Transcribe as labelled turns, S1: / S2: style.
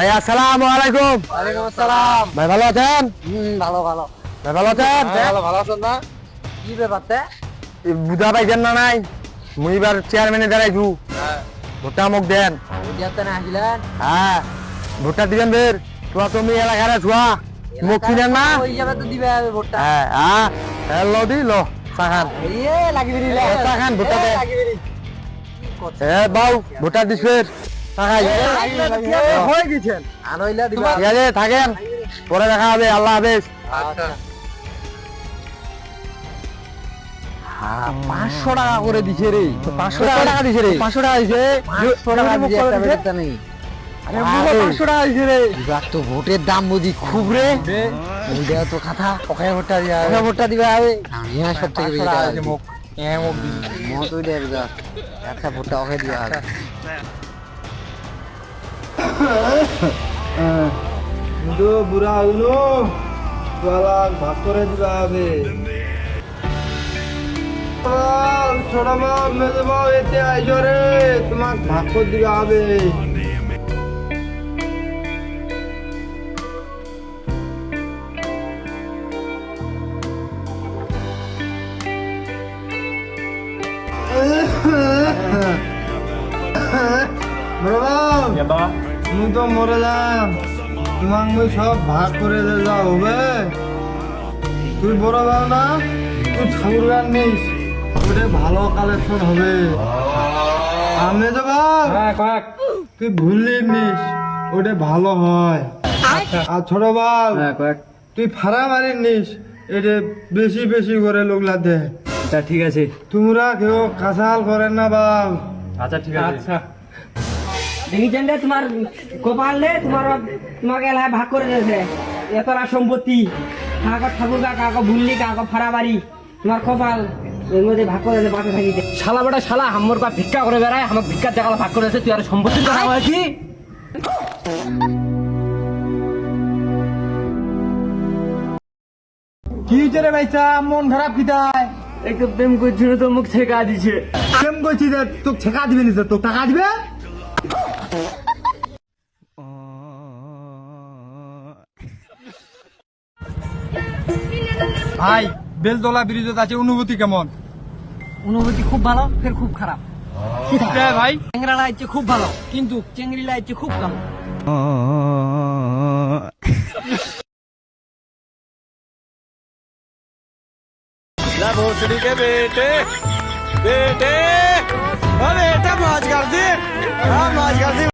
S1: ভাই আসসালামু আলাইকুম।
S2: ওয়ালাইকুম আসসালাম।
S1: ভাই ভালো আছেন?
S2: ভালো ভালো।
S1: ভাই ভালো আছেন?
S2: ভালো আছেন না? কি ব্যাপারটা?
S1: বুঝা পাইছেন না নাই? মুই এবার চেয়ারম্যানে দাঁড়াইছু, ভোটটা মোক দেন।
S2: বুঝাতে না আসলেন?
S1: হ্যাঁ, ভোটটা দিবেন বের। তুমি এলাকার ছুয়া মোক চিনেন না?
S2: ওই হিসাবে তো দিবে ভোটটা।
S1: হ্যাঁ হ্যাঁ, লো দি লো চাখান।
S2: লাগিবি নি
S1: চাখান ভোটটা দে।
S2: লাগিবি নি।
S1: বাউ ভোটটা দিস ফের চাখাই
S2: হয়ে গেছেন। আনইলা দিবা।
S1: ঠিক আছে থাকেন, পরে দেখা হবে। আল্লাহ হাফেজ।
S2: আচ্ছা।
S1: 500 টাকা করে দিছে রে। 500 টাকা দিছে রে। 500 টাকা দিছে।
S2: 500 টাকা দিয়ে একটা বেরোতে নেই।
S1: 500 টাকা দিছে রে।
S2: এবার তো ভোটের দাম বুঝি
S1: খুব রে।
S2: ওইটা তো কথা।
S1: ওকে ভোটটা দিয়া
S2: ওকে ভোটটা দিবা হবে। আমি সব থেকে
S1: 500
S2: বেশি
S1: টাকা
S2: টাকা
S1: দিছে
S2: দিই।
S1: মোক। মোক দিছে।
S2: মত ওই দেব যা। একটা ভোটটা ওকে দিয়া হবে।
S3: কিন্তু বুড়া হইলো তোলাক ভাগ করে দিবা হবে। ছোট বাপ মেজো বাপ এতে আইসো রে, তোমাক ভাগ করে দিবা হবে। বড় বাপ, তুমি তো মরে যাম, তোমাক মুই সব ভাগ করে দে যা হবে। তুই বড় বাপ না, তুই ঠাকুর গান নিস, ওটা ভালো কালেকশন হবে। আমি তো বাপ, তুই ভুললি নিস, ওটা ভালো হয়। আর ছোট বাপ, তুই ফাড়া মারি নিস, এটা বেশি বেশি করে লোকলা দে।
S4: ঠিক আছে।
S3: তোমরা কেউ কাঁচাল করেন না বাপ।
S4: আচ্ছা ঠিক আছে। আচ্ছা দেখেছেন রে, তোমার কপাল রে, তোমাকে এলাকায় ভাগ করে দিয়েছে। এতটা সম্পত্তি, কাকা ঠাকুর কাকা ভুললি কাকা ফাড়া বাড়ি, তোমার কপাল এর মধ্যে ভাগ করে দিয়েছে। বাঁচে থাকিতে শালা বেটা শালা হাম্মর পা ভিক্ষা করে বেড়ায়, আমার ভিক্ষার জায়গা ভাগ করে দিয়েছে। তুই আর সম্পত্তির কথা বলছি?
S3: কি হয়েছে রে ভাইসা, মন খারাপ কিতায়?
S4: একটু প্রেম করছিল তো মুখ ছেকা দিছে।
S3: প্রেম করছি যে তোকে ছেকা দিবে নিছে, তোকে টাকা দিবে। ভাই বেলতলা ব্রিজত আছে, অনুভূতি কেমন?
S4: অনুভূতি খুব ভালো, ফের খুব খারাপ।
S3: ভাই
S4: চেংড়া লাগছে খুব ভালো, কিন্তু চেংড়ি লাগছে খুব ভালো।
S1: भोसड़ी के बेटे बेटे